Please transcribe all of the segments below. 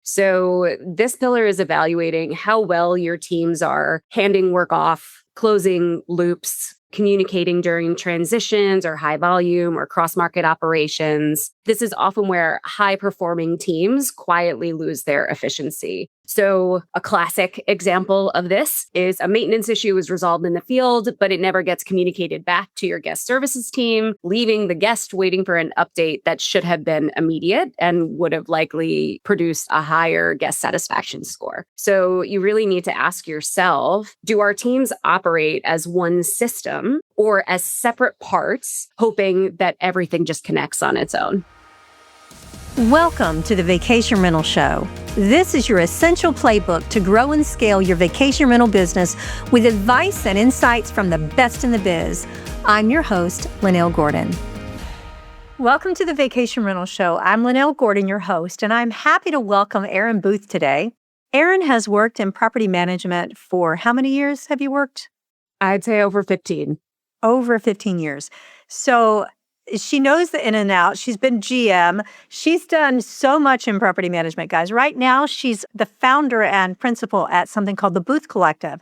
So this pillar is evaluating how well your teams are handing work off, closing loops, communicating during transitions or high volume or cross-market operations. This is often where high-performing teams quietly lose their efficiency. So a classic example of this is a maintenance issue is resolved in the field, but it never gets communicated back to your guest services team, leaving the guest waiting for an update that should have been immediate and would have likely produced a higher guest satisfaction score. So you really need to ask yourself, do our teams operate as one system or as separate parts, hoping that everything just connects on its own? Welcome to the Vacation Rental Show. This is your essential playbook to grow and scale your vacation rental business with advice and insights from the best in the biz. I'm your host, Linnell Gordon. Welcome to the Vacation Rental Show. I'm Linnell Gordon, your host, and I'm happy to welcome Erin Booth today. Erin has worked in property management for how many years have you worked? I'd say over 15. Over 15 years. So she knows the in and out. She's been GM. She's done so much in property management, guys. Right now, she's the founder and principal at something called the Booth Collective.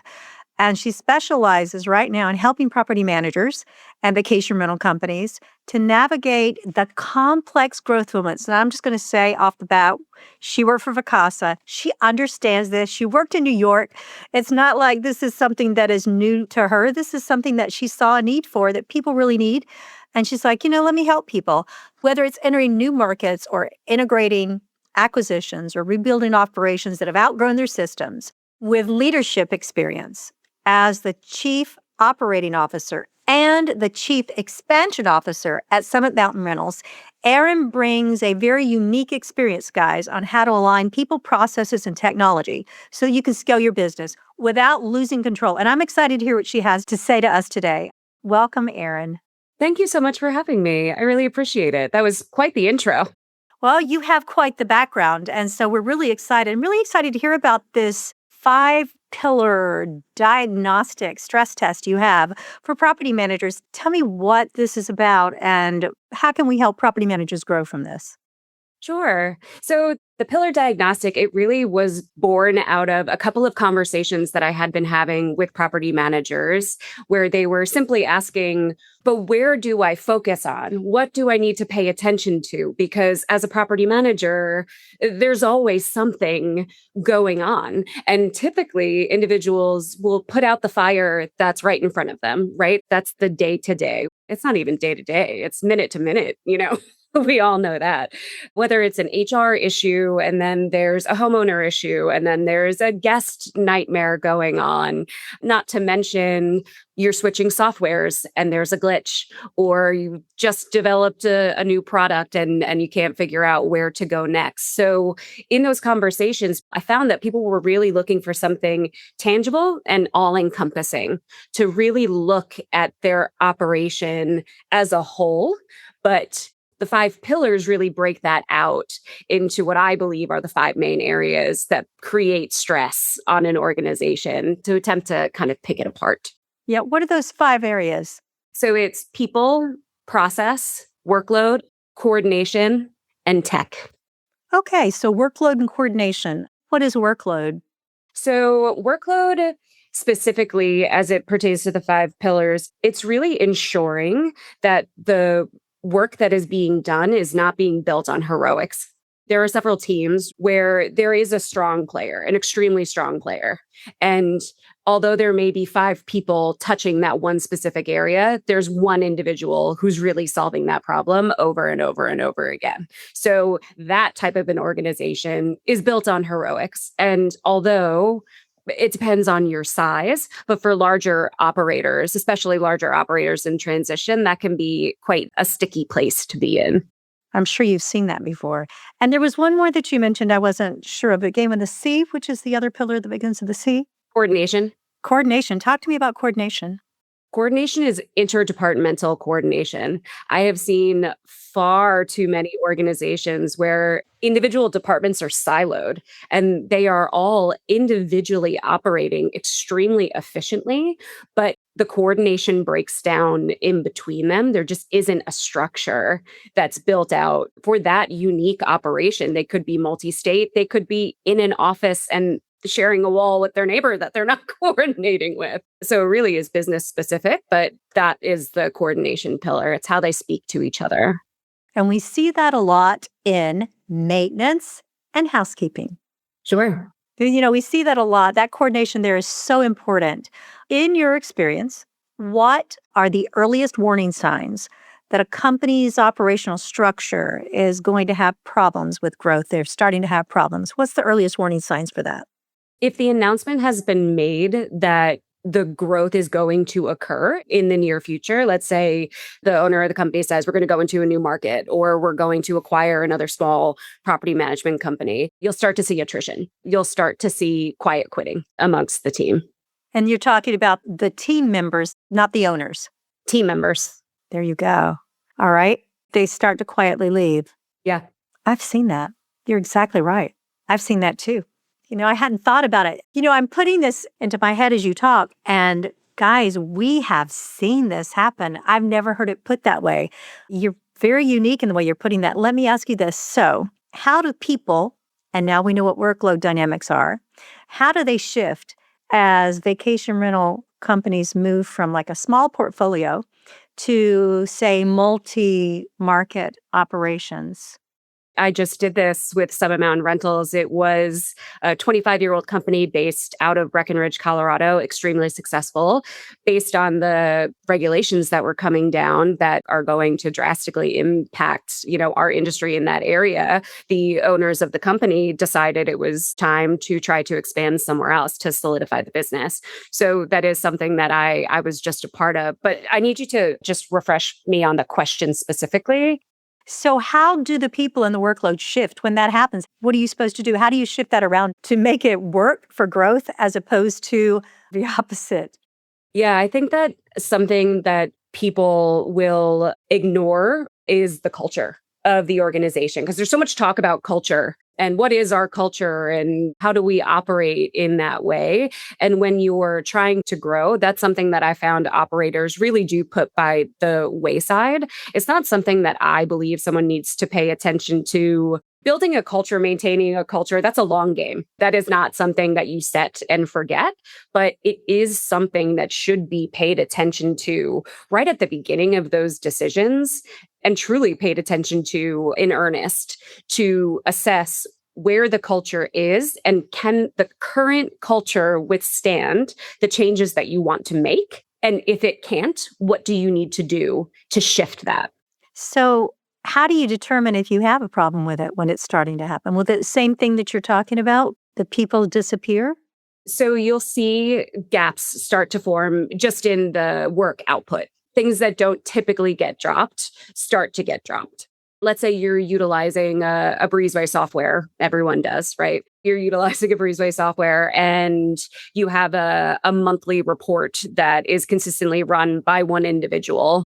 And she specializes right now in helping property managers and vacation rental companies to navigate the complex growth movements. And I'm just going to say off the bat, she worked for Vacasa. She understands this. She worked in New York. It's not like this is something that is new to her. This is something that she saw a need for, that people really need. And she's like, let me help people, whether it's entering new markets or integrating acquisitions or rebuilding operations that have outgrown their systems. With leadership experience as the Chief Operating Officer and the Chief Expansion Officer at Summit Mountain Rentals, Erin brings a very unique experience, guys, on how to align people, processes, and technology so you can scale your business without losing control. And I'm excited to hear what she has to say to us today. Welcome, Erin. Thank you so much for having me. I really appreciate it. That was quite the intro. Well, you have quite the background, and so we're really excited. I'm really excited to hear about this 5-pillar diagnostic stress test you have for property managers. Tell me what this is about and how can we help property managers grow from this? Sure. So the pillar diagnostic, it really was born out of a couple of conversations that I had been having with property managers where they were simply asking, but where do I focus on? What do I need to pay attention to? Because as a property manager, there's always something going on. And typically individuals will put out the fire that's right in front of them, right? That's the day to day. It's not even day to day. It's minute to minute, We all know that. Whether it's an HR issue, and then there's a homeowner issue, and then there's a guest nightmare going on, not to mention you're switching softwares and there's a glitch, or you just developed a new product and you can't figure out where to go next. So in those conversations, I found that people were really looking for something tangible and all-encompassing to really look at their operation as a whole. But the 5 pillars really break that out into what I believe are the 5 main areas that create stress on an organization to attempt to kind of pick it apart. Yeah, what are those 5 areas? So it's people, process, workload, coordination, and tech. Okay, so workload and coordination. What is workload? So workload, specifically as it pertains to the 5 pillars, it's really ensuring that the work that is being done is not being built on heroics. There are several teams where there is a strong player, an extremely strong player. And although there may be 5 people touching that one specific area, there's one individual who's really solving that problem over and over and over again. So that type of an organization is built on heroics. And although it depends on your size, but for larger operators, especially larger operators in transition, that can be quite a sticky place to be in. I'm sure you've seen that before. And there was one more that you mentioned I wasn't sure of. It began with a C, which is the other pillar that begins with a C. Coordination. Coordination. Talk to me about coordination. Coordination is interdepartmental coordination. I have seen far too many organizations where individual departments are siloed and they are all individually operating extremely efficiently, but the coordination breaks down in between them. There just isn't a structure that's built out for that unique operation. They could be multi state, they could be in an office and sharing a wall with their neighbor that they're not coordinating with. So it really is business specific, but that is the coordination pillar. It's how they speak to each other. And we see that a lot in maintenance and housekeeping. Sure. We see that a lot. That coordination there is so important. In your experience, what are the earliest warning signs that a company's operational structure is going to have problems with growth? They're starting to have problems. What's the earliest warning signs for that? If the announcement has been made that the growth is going to occur in the near future, let's say the owner of the company says we're going to go into a new market or we're going to acquire another small property management company, you'll start to see attrition. You'll start to see quiet quitting amongst the team. And you're talking about the team members, not the owners. Team members. There you go. All right. They start to quietly leave. Yeah. I've seen that. You're exactly right. I've seen that too. I hadn't thought about it. I'm putting this into my head as you talk. And guys, we have seen this happen. I've never heard it put that way. You're very unique in the way you're putting that. Let me ask you this. So, how do people, and now we know what workload dynamics are, how do they shift as vacation rental companies move from like a small portfolio to, say, multi-market operations? I just did this with Summit Mountain Rentals. It was a 25-year-old company based out of Breckenridge, Colorado, extremely successful, based on the regulations that were coming down that are going to drastically impact, our industry in that area. The owners of the company decided it was time to try to expand somewhere else to solidify the business. So that is something that I was just a part of. But I need you to just refresh me on the question specifically. So how do the people in the workload shift when that happens? What are you supposed to do? How do you shift that around to make it work for growth as opposed to the opposite? Yeah, I think that something that people will ignore is the culture of the organization, because there's so much talk about culture and what is our culture and how do we operate in that way. And when you're trying to grow, that's something that I found operators really do put by the wayside. It's not something that I believe someone needs to pay attention to. Building a culture, maintaining a culture, that's a long game. That is not something that you set and forget, but it is something that should be paid attention to right at the beginning of those decisions and truly paid attention to in earnest to assess where the culture is and can the current culture withstand the changes that you want to make? And if it can't, what do you need to do to shift that? So how do you determine if you have a problem with it when it's starting to happen? Will the same thing that you're talking about, the people disappear? So you'll see gaps start to form just in the work output. Things that don't typically get dropped start to get dropped. Let's say you're utilizing a Breezeway software. Everyone does, right? You're utilizing a Breezeway software and you have a monthly report that is consistently run by one individual.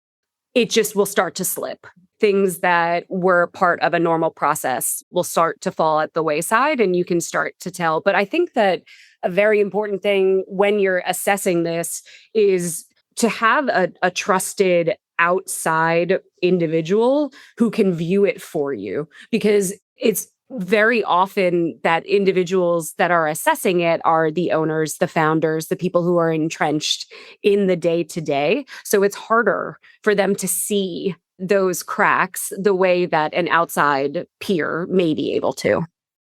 It just will start to slip. Things that were part of a normal process will start to fall at the wayside and you can start to tell. But I think that a very important thing when you're assessing this is to have a trusted outside individual who can view it for you, because it's very often that individuals that are assessing it are the owners, the founders, the people who are entrenched in the day to day. So it's harder for them to see those cracks the way that an outside peer may be able to.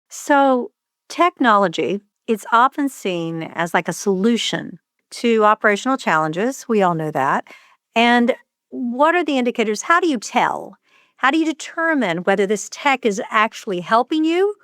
So technology, it's often seen as like a solution to operational challenges. We all know that. And what are the indicators? How do you tell? How do you determine whether this tech is actually helping you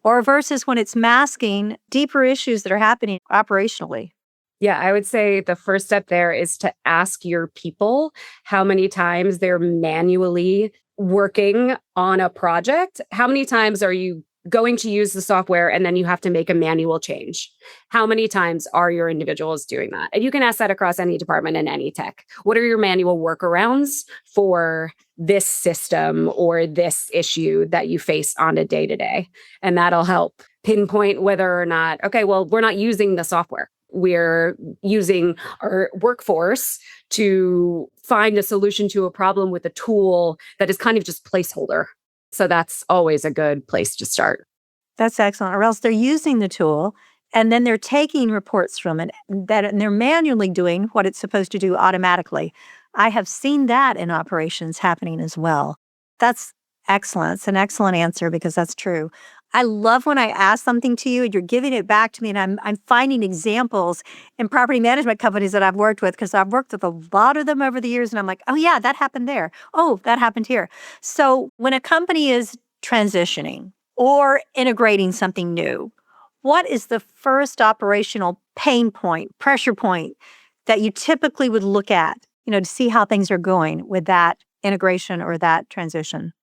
or versus when it's masking deeper issues that are happening operationally? Yeah, I would say the first step there is to ask your people how many times they're manually working on a project. How many times are you going to use the software and then you have to make a manual change. How many times are your individuals doing that? And you can ask that across any department and any tech. What are your manual workarounds for this system or this issue that you face on a day to day? And that'll help pinpoint whether or not, okay, well, we're not using the software. We're using our workforce to find a solution to a problem with a tool that is kind of just placeholder. So that's always a good place to start. That's excellent. Or else they're using the tool and then they're taking reports from it and they're manually doing what it's supposed to do automatically. I have seen that in operations happening as well. That's excellent. It's an excellent answer because that's true. I love when I ask something to you and you're giving it back to me, and I'm finding examples in property management companies that I've worked with, because I've worked with a lot of them over the years, and I'm like, oh yeah, that happened there. Oh, that happened here. So when a company is transitioning or integrating something new, what is the first operational pain point, pressure point that you typically would look at, to see how things are going with that integration or that transition?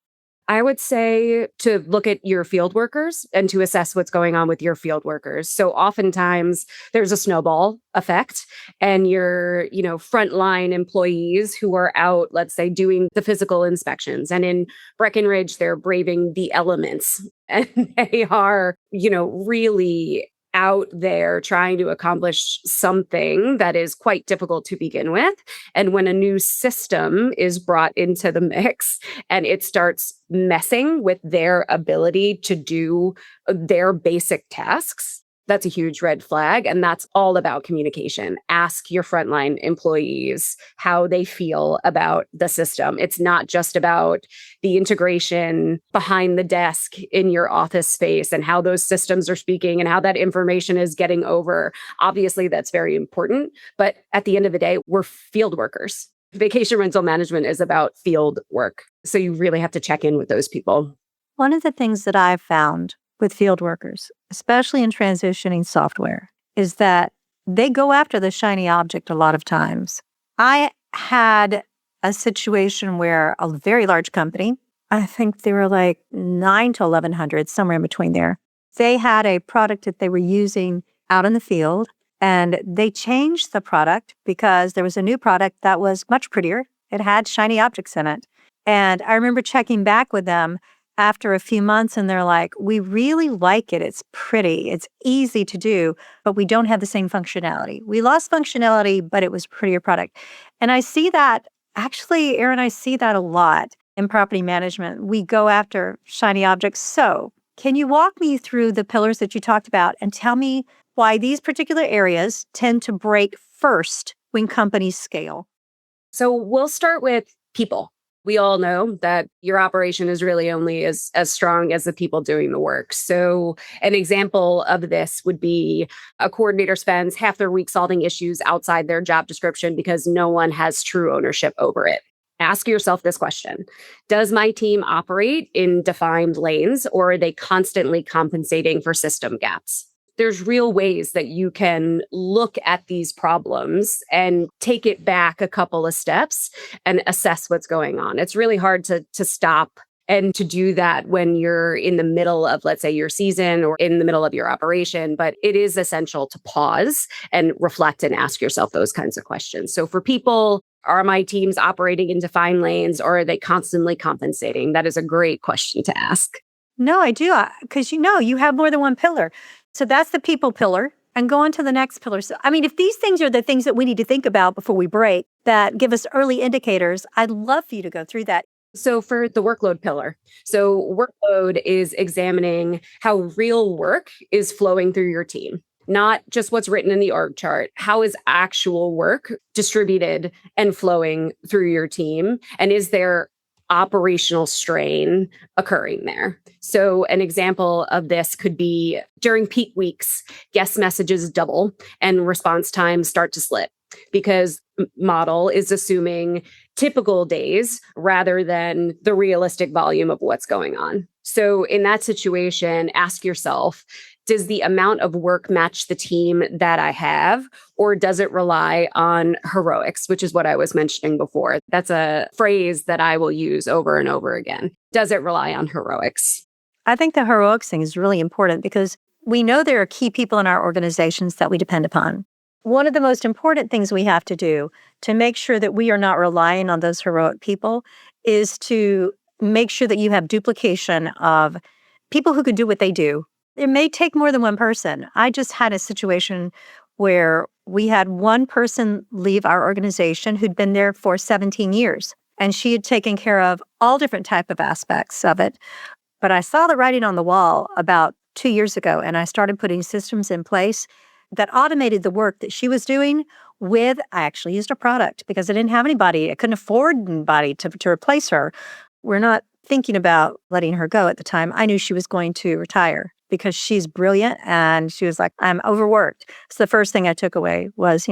I would say to look at your field workers and to assess what's going on with your field workers. So oftentimes there's a snowball effect, and your, frontline employees who are out, let's say, doing the physical inspections. And in Breckenridge, they're braving the elements and they are, really out there trying to accomplish something that is quite difficult to begin with. And when a new system is brought into the mix and it starts messing with their ability to do their basic tasks, that's a huge red flag. And that's all about communication. Ask your frontline employees how they feel about the system. It's not just about the integration behind the desk in your office space and how those systems are speaking and how that information is getting over. Obviously, that's very important. But at the end of the day, we're field workers. Vacation rental management is about field work. So you really have to check in with those people. One of the things that I've found with field workers, especially in transitioning software, is that they go after the shiny object a lot of times. I had a situation where a very large company, I think they were like 9 to 1,100, somewhere in between there. They had a product that they were using out in the field, and they changed the product because there was a new product that was much prettier. It had shiny objects in it. And I remember checking back with them after a few months, and they're like, we really like it. It's pretty. It's easy to do, but we don't have the same functionality. We lost functionality, but it was a prettier product. And I see that, actually, Erin, I see that a lot in property management. We go after shiny objects. So can you walk me through the pillars that you talked about and tell me why these particular areas tend to break first when companies scale? So we'll start with people. We all know that your operation is really only as strong as the people doing the work. So an example of this would be a coordinator spends half their week solving issues outside their job description because no one has true ownership over it. Ask yourself this question: does my team operate in defined lanes, or are they constantly compensating for system gaps? There's real ways that you can look at these problems and take it back a couple of steps and assess what's going on. It's really hard to stop and to do that when you're in the middle of, let's say, your season or in the middle of your operation. But it is essential to pause and reflect and ask yourself those kinds of questions. So for people, are my teams operating in defined lanes, or are they constantly compensating? That is a great question to ask. No, I do, because you have more than one pillar. So that's the people pillar, and go on to the next pillar. So, if these things are the things that we need to think about before we break that give us early indicators, I'd love for you to go through that. So for the workload pillar, so workload is examining how real work is flowing through your team, not just what's written in the org chart. How is actual work distributed and flowing through your team? And is there operational strain occurring there? So an example of this could be during peak weeks, guest messages double and response times start to slip because model is assuming typical days rather than the realistic volume of what's going on. So in that situation, ask yourself, does the amount of work match the team that I have, or does it rely on heroics, which is what I was mentioning before? That's a phrase that I will use over and over again. Does it rely on heroics? I think the heroics thing is really important because we know there are key people in our organizations that we depend upon. One of the most important things we have to do to make sure that we are not relying on those heroic people is to make sure that you have duplication of people who could do what they do. It may take more than one person. I just had a situation where we had one person leave our organization who'd been there for 17 years, and she had taken care of all different type of aspects of it. But I saw the writing on the wall about 2 years ago, and I started putting systems in place that automated the work that she was doing I actually used a product because I didn't have anybody. I couldn't afford anybody to replace her. We're not thinking about letting her go at the time. I knew she was going to retire because she's brilliant, and she was like, I'm overworked. So the first thing I took away was,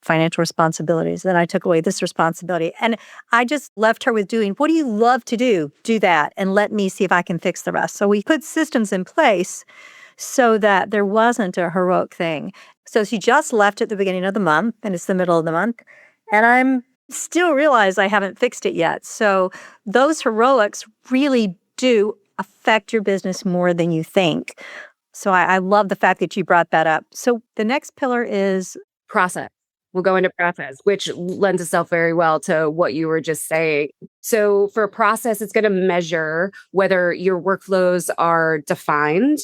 financial responsibilities. Then I took away this responsibility. And I just left her with doing, what do you love to do? Do that, and let me see if I can fix the rest. So we put systems in place so that there wasn't a heroic thing. So she just left at the beginning of the month, and it's the middle of the month, and I'm still realize I haven't fixed it yet. So those heroics really do affect your business more than you think. So I love the fact that you brought that up. So the next pillar is Process. We'll go into process, which lends itself very well to what you were just saying. So for process, it's going to measure whether your workflows are defined,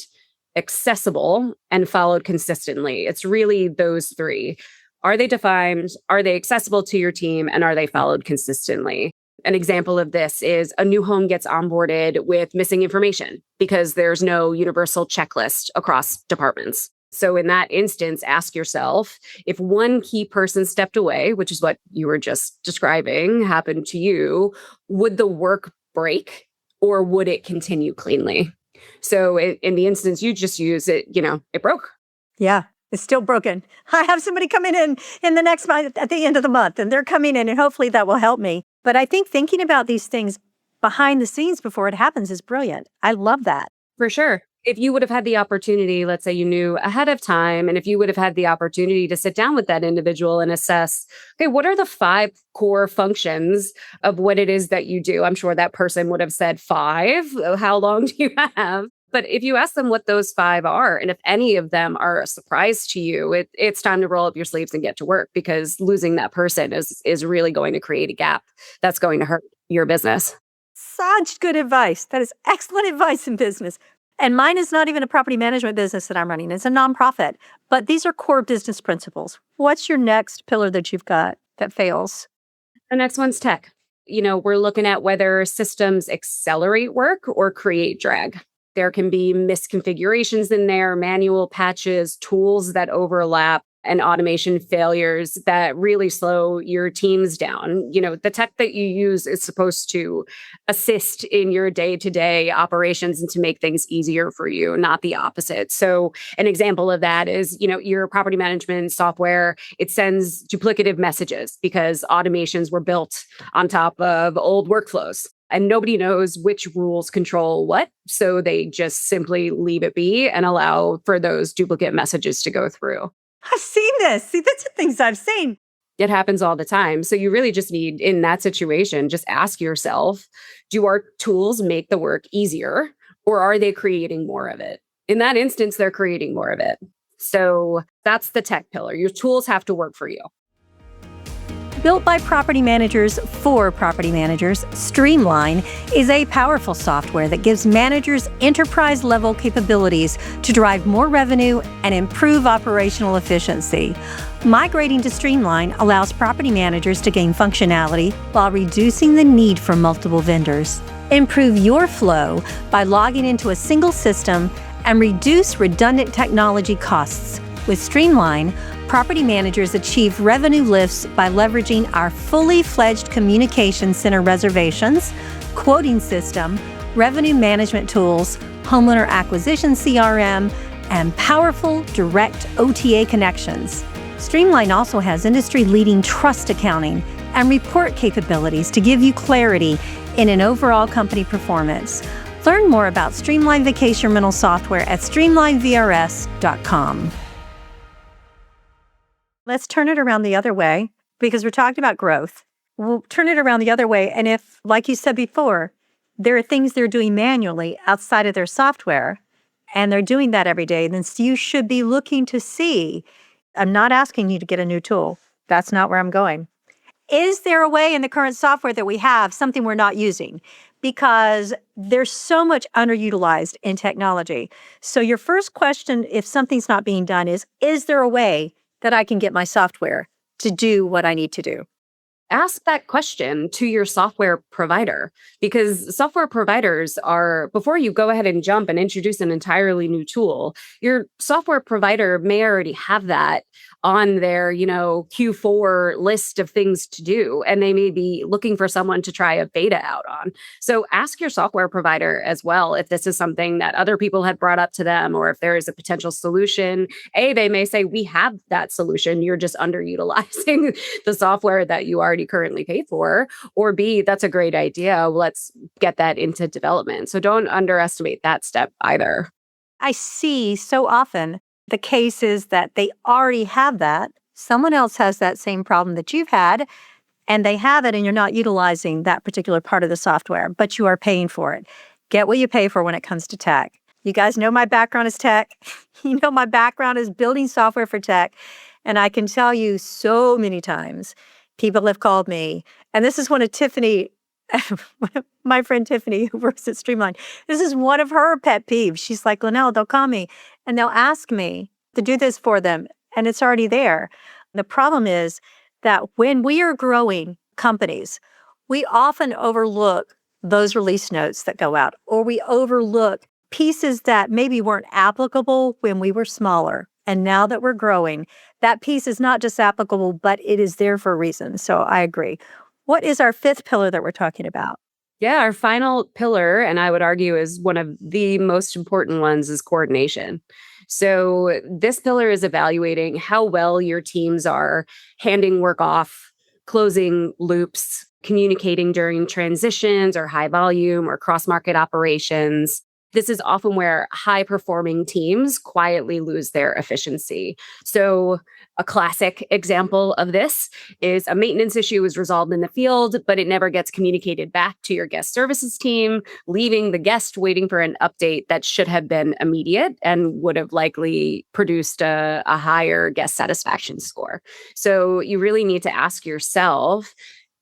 accessible, and followed consistently. It's really those three. Are they defined? Are they accessible to your team? And are they followed consistently? An example of this is a new home gets onboarded with missing information because there's no universal checklist across departments. So in that instance, ask yourself, if one key person stepped away, which is what you were just describing, happened to you, would the work break or would it continue cleanly? So in the instance you just used, it broke. Yeah, it's still broken. I have somebody coming in the next month at the end of the month, and they're coming in, and hopefully that will help me. But I think thinking about these things behind the scenes before it happens is brilliant. I love that. For sure. If you would have had the opportunity, let's say you knew ahead of time, and if you would have had the opportunity to sit down with that individual and assess, okay, what are the 5 core functions of what it is that you do? I'm sure that person would have said 5. How long do you have? But if you ask them what those 5 are, and if any of them are a surprise to you, it's time to roll up your sleeves and get to work, because losing that person is really going to create a gap that's going to hurt your business. Such good advice. That is excellent advice in business. And mine is not even a property management business that I'm running. It's a nonprofit. But these are core business principles. What's your next pillar that you've got that fails? The next one's tech. We're looking at whether systems accelerate work or create drag. There can be misconfigurations in there, manual patches, tools that overlap, and automation failures that really slow your teams down. The tech that you use is supposed to assist in your day-to-day operations and to make things easier for you, not the opposite. So an example of that is, your property management software, it sends duplicative messages because automations were built on top of old workflows. And nobody knows which rules control what. So they just simply leave it be and allow for those duplicate messages to go through. I've seen this. See, that's the things I've seen. It happens all the time. So you really just need, in that situation, just ask yourself, do our tools make the work easier, or are they creating more of it? In that instance, they're creating more of it. So that's the tech pillar. Your tools have to work for you. Built by property managers for property managers, Streamline is a powerful software that gives managers enterprise-level capabilities to drive more revenue and improve operational efficiency. Migrating to Streamline allows property managers to gain functionality while reducing the need for multiple vendors. Improve your flow by logging into a single system and reduce redundant technology costs. With Streamline, property managers achieve revenue lifts by leveraging our fully fledged communication center reservations, quoting system, revenue management tools, homeowner acquisition CRM, and powerful direct OTA connections. Streamline also has industry-leading trust accounting and report capabilities to give you clarity in an overall company performance. Learn more about Streamline Vacation Rental Software at streamlinevrs.com. Let's turn it around the other way, because we're talking about growth. We'll turn it around the other way. And if, like you said before, there are things they're doing manually outside of their software, and they're doing that every day. Then you should be looking to see. I'm not asking you to get a new tool. That's not where I'm going. Is there a way in the current software that we have, something we're not using? Because there's so much underutilized in technology. So your first question, if something's not being done, is there a way that I can get my software to do what I need to do? Ask that question to your software provider, because software providers are, before you go ahead and jump and introduce an entirely new tool, your software provider may already have that on their, Q4 list of things to do, and they may be looking for someone to try a beta out on. So ask your software provider as well if this is something that other people had brought up to them, or if there is a potential solution. They may say, we have that solution, you're just underutilizing the software that you already currently pay for. Or B, that's a great idea, let's get that into development. So don't underestimate that step either. I see so often the case is that they already have that. Someone else has that same problem that you've had, and they have it, and you're not utilizing that particular part of the software, but you are paying for it. Get what you pay for when it comes to tech. You guys know my background is tech. You know my background is building software for tech. And I can tell you so many times, people have called me, and this is one of Tiffany, my friend Tiffany, who works at Streamline, this is one of her pet peeves. She's like, Linnell, they'll call me and they'll ask me to do this for them, and it's already there. The problem is that when we are growing companies, we often overlook those release notes that go out, or we overlook pieces that maybe weren't applicable when we were smaller. And now that we're growing, that piece is not just applicable, but it is there for a reason. So I agree. What is our fifth pillar that we're talking about? Yeah, our final pillar, and I would argue is one of the most important ones, is coordination. So this pillar is evaluating how well your teams are handing work off, closing loops, communicating during transitions or high volume or cross-market operations. This is often where high-performing teams quietly lose their efficiency. So a classic example of this is a maintenance issue is resolved in the field, but it never gets communicated back to your guest services team, leaving the guest waiting for an update that should have been immediate and would have likely produced a higher guest satisfaction score. So you really need to ask yourself,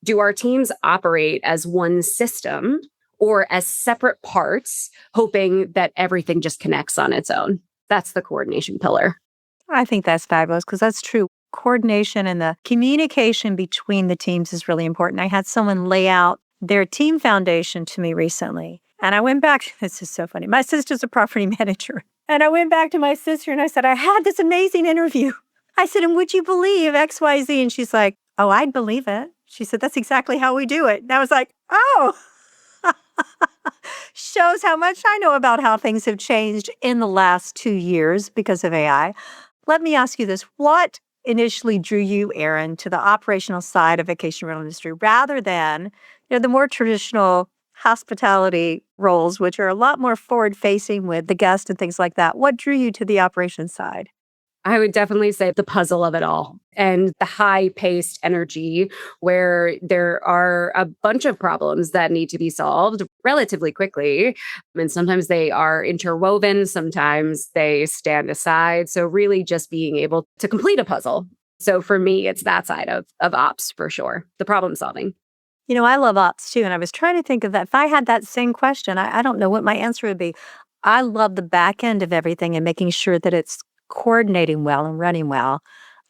do our teams operate as one system or as separate parts, hoping that everything just connects on its own? That's the coordination pillar. I think that's fabulous because that's true. Coordination and the communication between the teams is really important. I had someone lay out their team foundation to me recently. And I went back, this is so funny. My sister's a property manager. And I went back to my sister and I said, I had this amazing interview. I said, and would you believe XYZ? And she's like, oh, I'd believe it. She said, that's exactly how we do it. And I was like, oh. Shows how much I know about how things have changed in the last 2 years because of AI. Let me ask you this. What initially drew you, Erin, to the operational side of vacation rental industry rather than the more traditional hospitality roles, which are a lot more forward-facing with the guest and things like that? What drew you to the operations side? I would definitely say the puzzle of it all and the high-paced energy where there are a bunch of problems that need to be solved relatively quickly. And sometimes they are interwoven, sometimes they stand aside. So really just being able to complete a puzzle. So for me, it's that side of ops for sure, the problem solving. I love ops too. And I was trying to think of that. If I had that same question, I don't know what my answer would be. I love the back end of everything and making sure that it's coordinating well and running well.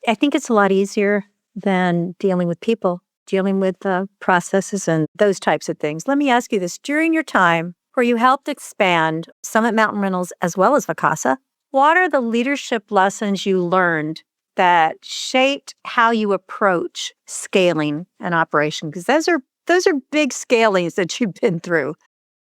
I think it's a lot easier than dealing with people, dealing with processes and those types of things. Let me ask you this. During your time where you helped expand Summit Mountain Rentals as well as Vacasa, what are the leadership lessons you learned that shaped how you approach scaling an operation? Because those are big scalings that you've been through.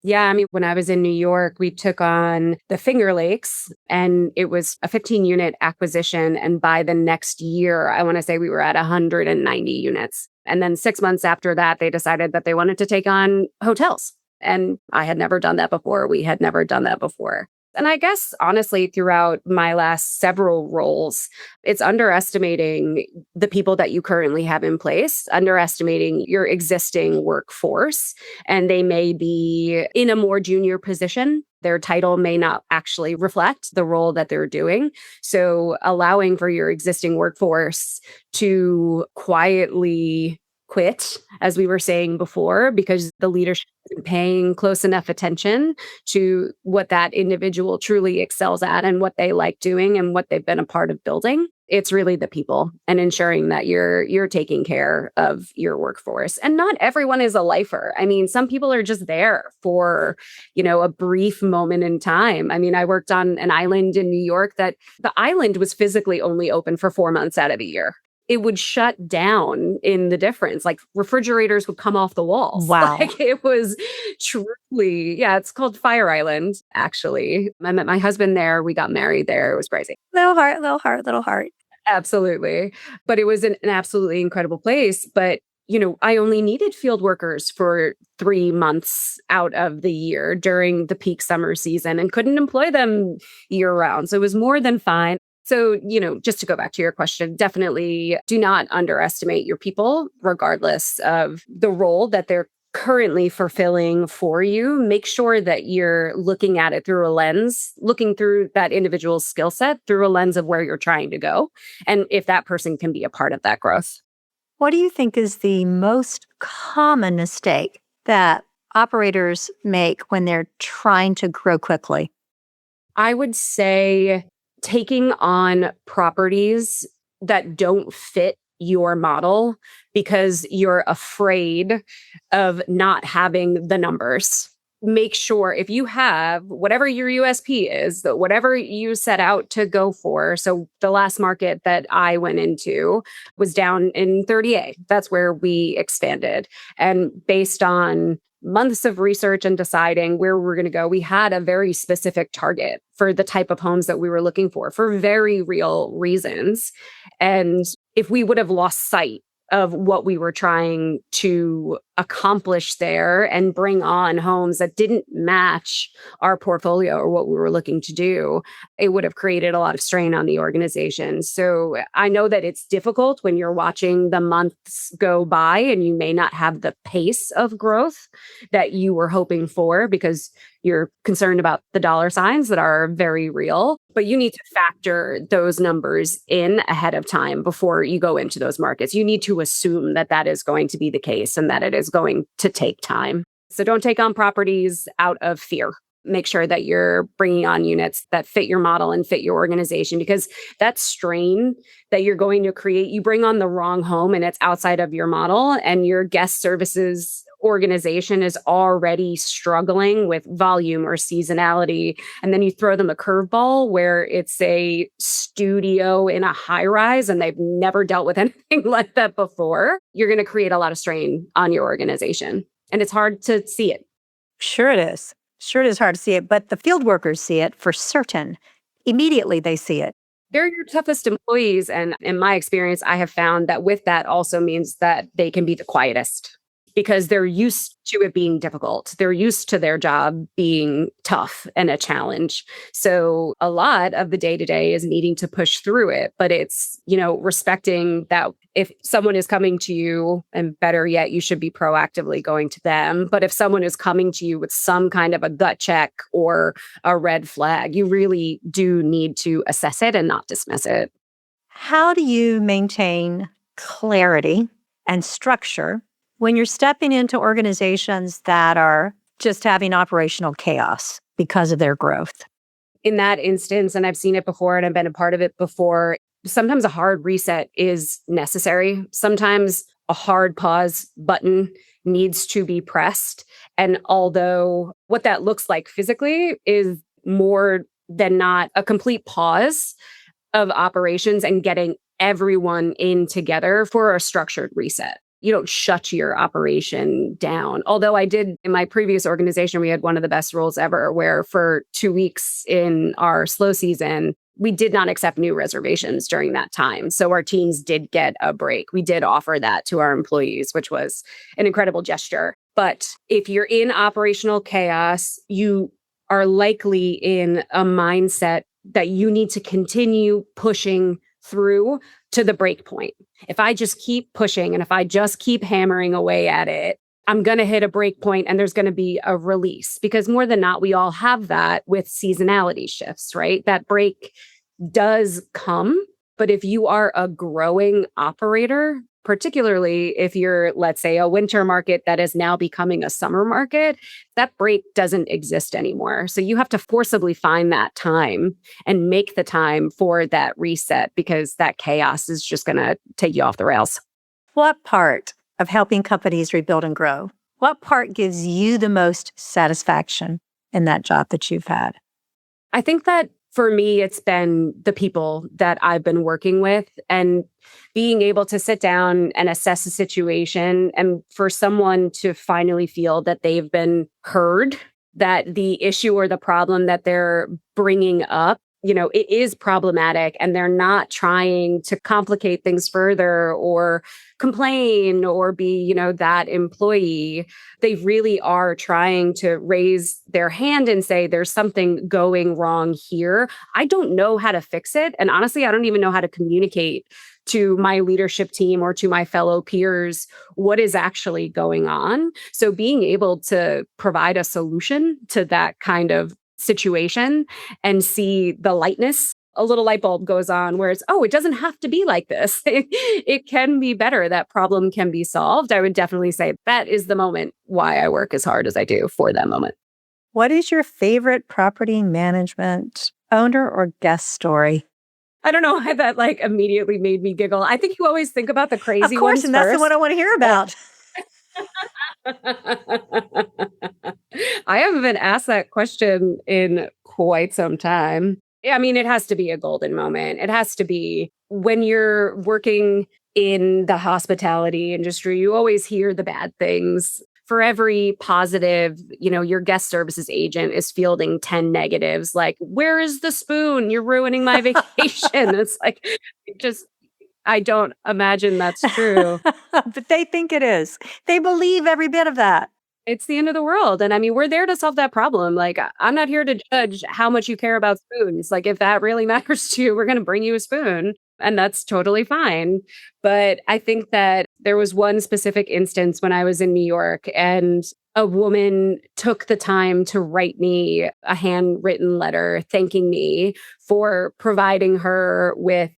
Yeah, I mean, when I was in New York, we took on the Finger Lakes and it was a 15-unit acquisition. And by the next year, I want to say we were at 190 units. And then 6 months after that, they decided that they wanted to take on hotels. And I had never done that before. We had never done that before. And I guess honestly, throughout my last several roles, it's underestimating the people that you currently have in place, underestimating your existing workforce. And they may be in a more junior position. Their title may not actually reflect the role that they're doing. So allowing for your existing workforce to quietly quit, as we were saying before, because the leadership isn't paying close enough attention to what that individual truly excels at and what they like doing and what they've been a part of building. It's really the people and ensuring that you're taking care of your workforce. And not everyone is a lifer. I mean, some people are just there for, a brief moment in time. I mean, I worked on an island in New York that the island was physically only open for 4 months out of the year. It would shut down in the difference. Like refrigerators would come off the walls. Wow. Like it was truly, yeah, it's called Fire Island, actually. I met my husband there. We got married there. It was crazy. Little heart, little heart, little heart. Absolutely. But it was an absolutely incredible place. But I only needed field workers for 3 months out of the year during the peak summer season and couldn't employ them year round. So it was more than fine. So, just to go back to your question, definitely do not underestimate your people, regardless of the role that they're currently fulfilling for you. Make sure that you're looking at it through a lens, looking through that individual's skill set through a lens of where you're trying to go. And if that person can be a part of that growth. What do you think is the most common mistake that operators make when they're trying to grow quickly? I would say taking on properties that don't fit your model because you're afraid of not having the numbers. Make sure if you have whatever your USP is, that whatever you set out to go for. So the last market that I went into was down in 30A. That's where we expanded. And based on months of research and deciding where we were going to go, we had a very specific target for the type of homes that we were looking for very real reasons. And if we would have lost sight of what we were trying to accomplish there and bring on homes that didn't match our portfolio or what we were looking to do, it would have created a lot of strain on the organization. So I know that it's difficult when you're watching the months go by and you may not have the pace of growth that you were hoping for because you're concerned about the dollar signs that are very real, but you need to factor those numbers in ahead of time before you go into those markets. You need to assume that that is going to be the case and that it is going to take time. So don't take on properties out of fear. Make sure that you're bringing on units that fit your model and fit your organization, because that strain that you're going to create, you bring on the wrong home and it's outside of your model, and your guest services organization is already struggling with volume or seasonality. And then you throw them a curveball where it's a studio in a high rise and they've never dealt with anything like that before. You're going to create a lot of strain on your organization. And it's hard to see it. Sure it is. Sure it is hard to see it, but the field workers see it for certain. Immediately they see it. They're your toughest employees. And in my experience, I have found that with that also means that they can be the quietest because they're used to it being difficult. They're used to their job being tough and a challenge. So a lot of the day-to-day is needing to push through it, but it's, respecting that if someone is coming to you, and better yet, you should be proactively going to them. But if someone is coming to you with some kind of a gut check or a red flag, you really do need to assess it and not dismiss it. How do you maintain clarity and structure when you're stepping into organizations that are just having operational chaos because of their growth? In that instance, and I've seen it before and I've been a part of it before, sometimes a hard reset is necessary. Sometimes a hard pause button needs to be pressed. And although what that looks like physically is more than not a complete pause of operations and getting everyone in together for a structured reset. You don't shut your operation down. Although I did in my previous organization, we had one of the best rules ever where for 2 weeks in our slow season, we did not accept new reservations during that time. So our teams did get a break. We did offer that to our employees, which was an incredible gesture. But if you're in operational chaos, you are likely in a mindset that you need to continue pushing through to the break point. If I just keep pushing and if I just keep hammering away at it, I'm going to hit a break point and there's going to be a release, because more than not, we all have that with seasonality shifts, right? That break does come. But if you are a growing operator, particularly if you're, let's say, a winter market that is now becoming a summer market, that break doesn't exist anymore. So you have to forcibly find that time and make the time for that reset, because that chaos is just going to take you off the rails. What part of helping companies rebuild and grow, what part gives you the most satisfaction in that job that you've had? I think that for me, it's been the people that I've been working with and being able to sit down and assess a situation, and for someone to finally feel that they've been heard, that the issue or the problem that they're bringing up, it is problematic, and they're not trying to complicate things further or complain or be, that employee. They really are trying to raise their hand and say, there's something going wrong here. I don't know how to fix it. And honestly, I don't even know how to communicate to my leadership team or to my fellow peers what is actually going on. So being able to provide a solution to that kind of situation and see the lightness, a little light bulb goes on where it's, it doesn't have to be like this. It can be better. That problem can be solved. I would definitely say that is the moment why I work as hard as I do, for that moment. What is your favorite property management owner or guest story? I don't know why that immediately made me giggle. I think you always think about the crazy ones. Of course, and that's the one I want to hear about. I haven't been asked that question in quite some time. I mean, it has to be a golden moment. It has to be when you're working in the hospitality industry, you always hear the bad things. For every positive, your guest services agent is fielding 10 negatives, like, where is the spoon? You're ruining my vacation. It's like, I don't imagine that's true. But they think it is. They believe every bit of that. It's the end of the world. And I mean, we're there to solve that problem. I'm not here to judge how much you care about spoons. If that really matters to you, we're going to bring you a spoon. And that's totally fine. But I think that there was one specific instance when I was in New York, and a woman took the time to write me a handwritten letter thanking me for providing her with,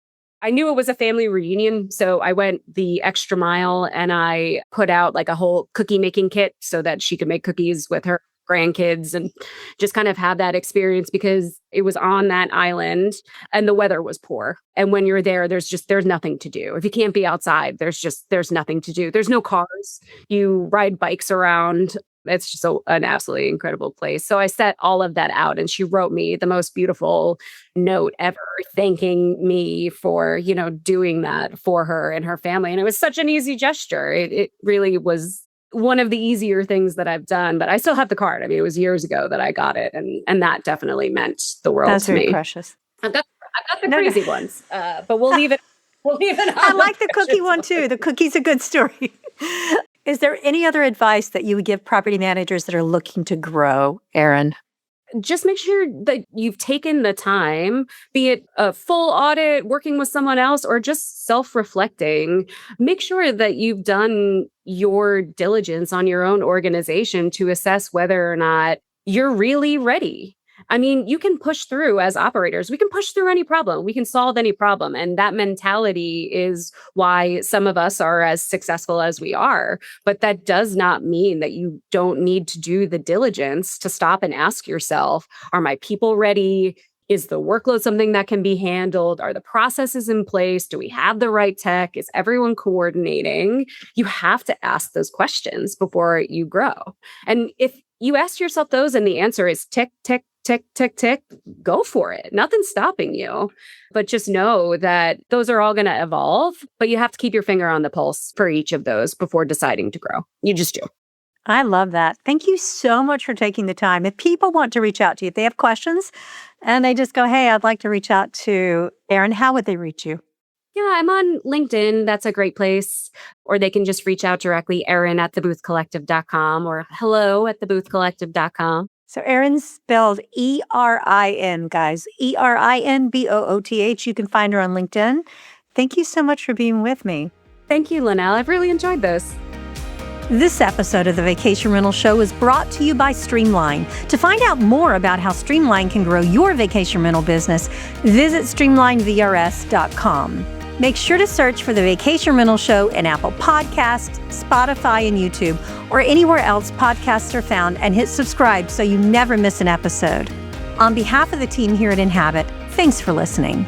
I knew it was a family reunion, so I went the extra mile and I put out a whole cookie making kit so that she could make cookies with her grandkids and just kind of have that experience, because it was on that island and the weather was poor. And when you're there, there's nothing to do. If you can't be outside, there's nothing to do. There's no cars. You ride bikes around. It's just an absolutely incredible place. So I set all of that out, and she wrote me the most beautiful note ever, thanking me for, doing that for her and her family. And it was such an easy gesture. It really was one of the easier things that I've done, but I still have the card. I mean, it was years ago that I got it, and that definitely meant the world That's to me. very precious. I've got the crazy ones, but we'll leave it. We'll leave it. I like the cookie one too. The cookie's a good story. Is there any other advice that you would give property managers that are looking to grow, Erin? Just make sure that you've taken the time, be it a full audit, working with someone else, or just self-reflecting. Make sure that you've done your diligence on your own organization to assess whether or not you're really ready. I mean, you can push through as operators. We can push through any problem. We can solve any problem. And that mentality is why some of us are as successful as we are. But that does not mean that you don't need to do the diligence to stop and ask yourself, are my people ready? Is the workload something that can be handled? Are the processes in place? Do we have the right tech? Is everyone coordinating? You have to ask those questions before you grow. And if you ask yourself those and the answer is tick, tick, tick, tick, tick, go for it. Nothing's stopping you. But just know that those are all going to evolve, but you have to keep your finger on the pulse for each of those before deciding to grow. You just do. I love that. Thank you so much for taking the time. If people want to reach out to you, if they have questions and they just go, hey, I'd like to reach out to Erin, how would they reach you? Yeah, I'm on LinkedIn. That's a great place. Or they can just reach out directly, Erin at theboothcollective.com or hello at theboothcollective.com. So Erin's spelled Erin, guys. Erinbooth. You can find her on LinkedIn. Thank you so much for being with me. Thank you, Linnell. I've really enjoyed this. This episode of the Vacation Rental Show is brought to you by Streamline. To find out more about how Streamline can grow your vacation rental business, visit streamlinevrs.com. Make sure to search for the Vacation Rental Show in Apple Podcasts, Spotify, and YouTube, or anywhere else podcasts are found, and hit subscribe so you never miss an episode. On behalf of the team here at Inhabit, thanks for listening.